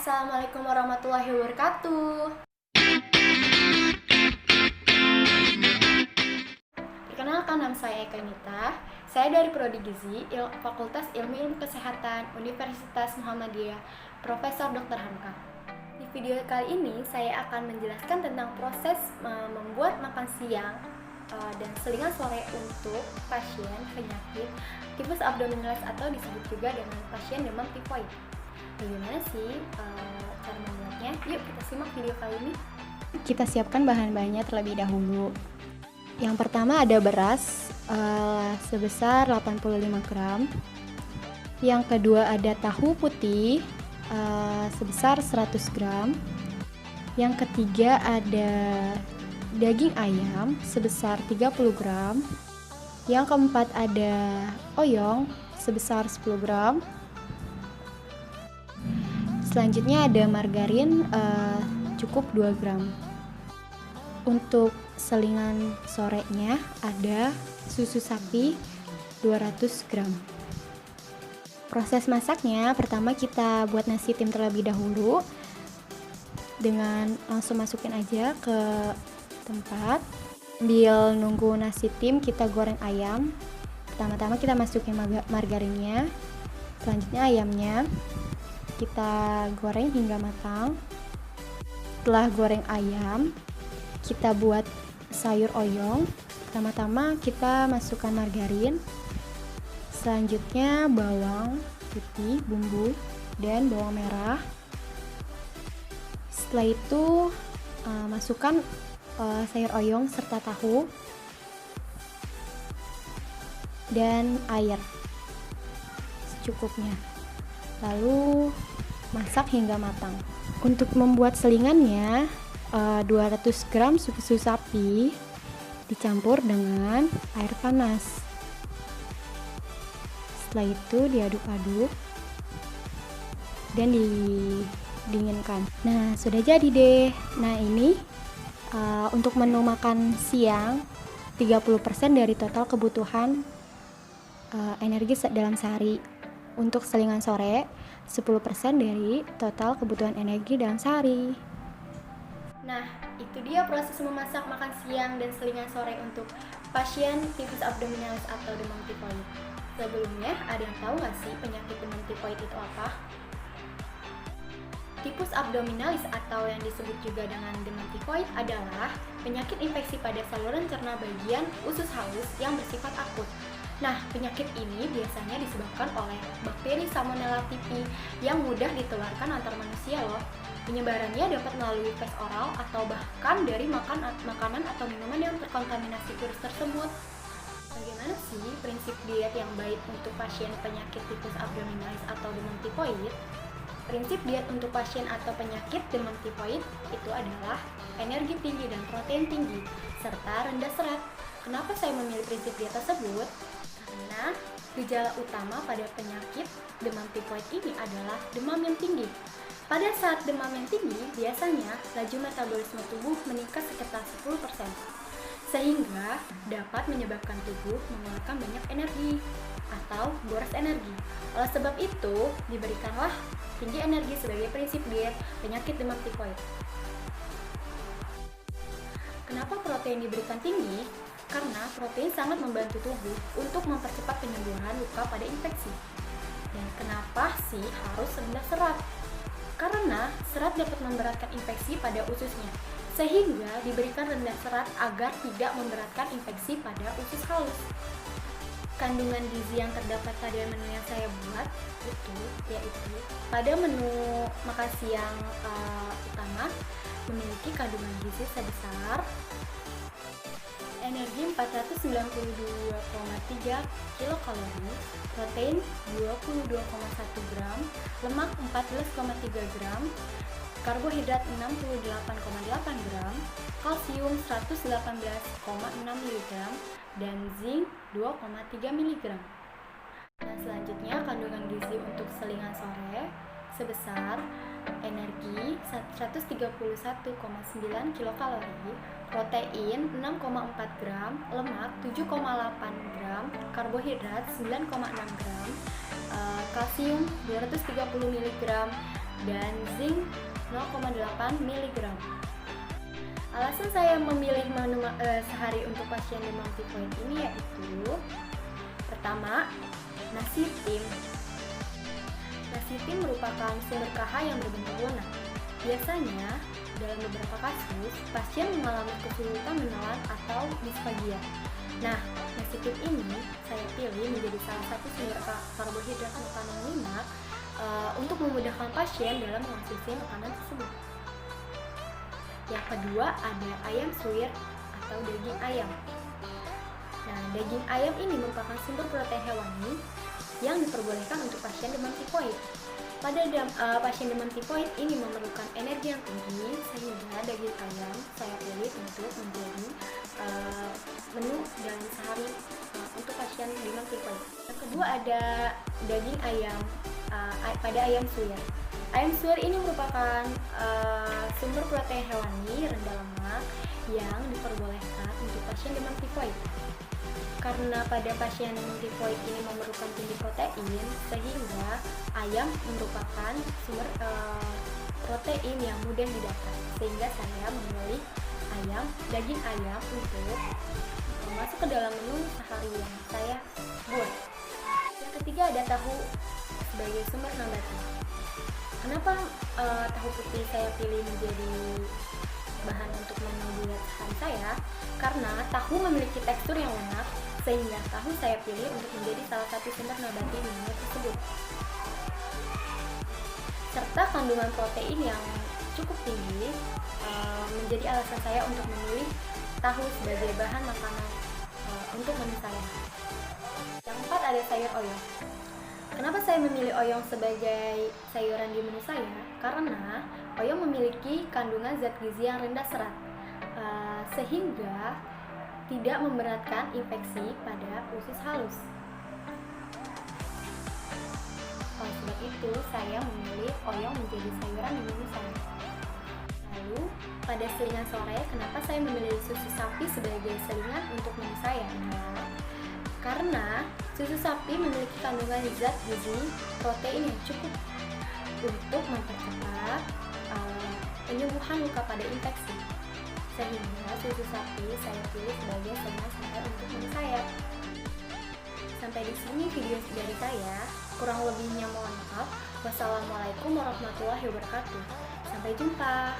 Assalamualaikum warahmatullahi wabarakatuh. Perkenalkan, nama saya Eka Nita. Saya dari Prodi Gizi, Fakultas Ilmu Kesehatan Universitas Muhammadiyah, Profesor Dr. Hamka. Di video kali ini saya akan menjelaskan tentang proses membuat makan siang dan selingan sore untuk pasien penyakit tifus abdominalis atau disebut juga dengan pasien demam tifoid. Bagaimana sih cara membuatnya? Yuk kita simak video kali ini. Kita siapkan bahan-bahannya terlebih dahulu. Yang pertama ada beras sebesar 85 gram. Yang kedua ada tahu putih sebesar 100 gram. Yang ketiga ada daging ayam sebesar 30 gram. Yang keempat ada oyong sebesar 10 gram. Selanjutnya ada margarin cukup 2 gram. Untuk selingan sorenya ada susu sapi 200 gram. Proses masaknya, pertama kita buat nasi tim terlebih dahulu. Dengan langsung masukin aja ke tempat. Sambil nunggu nasi tim, kita goreng ayam. Pertama-tama kita masukin margarinnya. Selanjutnya ayamnya kita goreng hingga matang. Setelah goreng ayam, kita buat sayur oyong. Pertama-tama kita masukkan margarin. Selanjutnya bawang putih, bumbu, dan bawang merah. Setelah itu masukkan sayur oyong serta tahu dan air secukupnya. Lalu masak hingga matang. Untuk membuat selingannya, 200 gram susu sapi dicampur dengan air panas. Setelah itu diaduk-aduk dan didinginkan. Nah, sudah jadi deh. Nah, ini untuk menu makan siang 30% dari total kebutuhan energi dalam sehari. Untuk selingan sore 10% dari total kebutuhan energi dalam sehari. Nah, itu dia proses memasak makan siang dan selingan sore untuk pasien tifus abdominalis atau demam tifoid. Sebelumnya, ada yang tahu nggak sih penyakit demam tifoid itu apa? Tifus abdominalis atau yang disebut juga dengan demam tifoid adalah penyakit infeksi pada saluran cerna bagian usus halus yang bersifat akut. Nah, penyakit ini biasanya disebabkan oleh bakteri Salmonella typhi yang mudah ditularkan antar manusia loh. Penyebarannya dapat melalui fes oral atau bahkan dari makanan atau minuman yang terkontaminasi virus tersebut. Bagaimana sih prinsip diet yang baik untuk pasien penyakit tifus abdominalis atau demam tifoid? Prinsip diet untuk pasien atau penyakit demam tifoid itu adalah energi tinggi dan protein tinggi, serta rendah serat. Kenapa saya memilih prinsip diet tersebut? Karena gejala utama pada penyakit demam tifoid ini adalah demam yang tinggi. Pada saat demam yang tinggi, biasanya laju metabolisme tubuh meningkat sekitar 10%, sehingga dapat menyebabkan tubuh mengeluarkan banyak energi atau boros energi. Oleh sebab itu, diberikanlah tinggi energi sebagai prinsip diet penyakit demam tifoid. Kenapa protein diberikan tinggi? Karena protein sangat membantu tubuh untuk mempercepat penyembuhan luka pada infeksi. Dan kenapa sih harus rendah serat? Karena serat dapat memberatkan infeksi pada ususnya, sehingga diberikan rendah serat agar tidak memberatkan infeksi pada usus halus. Kandungan gizi yang terdapat pada menu yang saya buat yaitu pada menu makan siang utama memiliki kandungan gizi sebesar energi 492,3 kilokalori, protein 22,1 gram, lemak 14,3 gram, karbohidrat 68,8 gram, kalsium 118,6 mg, dan zinc 2,3 mg. Nah, selanjutnya kandungan gizi untuk selingan sore sebesar energi 131,9 kilokalori, protein 6,4 gram, lemak 7,8 gram, karbohidrat 9,6 gram, kalsium 230 mg, dan zinc 0,8 mg. Alasan saya memilih menu sehari untuk pasien demam tifoid ini yaitu: pertama, nasi tim. Nasi tim merupakan sumber KH yang berbentuk lunak. Biasanya, dalam beberapa kasus, pasien mengalami kesulitan menelan atau disfagia. Nah, nasi tim ini saya pilih menjadi salah satu sumber karbohidrat makanan lunak untuk memudahkan pasien dalam mengonsumsi makanan tersebut. Yang kedua, ada ayam suwir atau daging ayam. Nah, daging ayam ini merupakan sumber protein hewani yang diperbolehkan untuk pasien demam tifoid. Pada pasien demam tifoid ini memerlukan energi yang tinggi, sehingga daging ayam saya pilih untuk menjadi menu dalam sehari untuk pasien demam tifoid. Yang kedua, ada daging ayam pada ayam suwir. Ayam suwir ini merupakan sumber protein hewani rendah lemak yang diperbolehkan untuk pasien demam tifoid. Karena pada pasien demam tifoid ini memerlukan tinggi protein, sehingga ayam merupakan sumber protein yang mudah didapat. Sehingga saya memilih daging ayam untuk masuk ke dalam menu sehari yang saya buat. Yang ketiga, ada tahu sebagai sumber nabati. Kenapa tahu putih saya pilih menjadi bahan untuk menu diet sehari saya? Karena tahu memiliki tekstur yang lunak, sehingga tahu saya pilih untuk menjadi salah satu sumber nabati di menu tersebut. Serta kandungan protein yang cukup tinggi menjadi alasan saya untuk memilih tahu sebagai bahan makanan untuk menu saya. Yang keempat, ada sayur oyong. Kenapa saya memilih oyong sebagai sayuran di menu saya? Karena oyong memiliki kandungan zat gizi yang rendah serat, sehingga tidak memberatkan infeksi pada usus halus. Oleh sebab itu, saya memilih oyong menjadi sayuran di menu saya. Lalu, pada selingan sore, kenapa saya memilih susu sapi sebagai selingan untuk menu saya? Nah, karena susu sapi memiliki kandungan zat gizi protein yang cukup untuk mempercepat penyembuhan luka pada infeksi. Sehingga susu sapi saya pilih sebagai selingan saya untuk menu saya. Sampai di sini video dari saya. Kurang lebihnya mohon maaf. Wassalamualaikum warahmatullahi wabarakatuh. Sampai jumpa.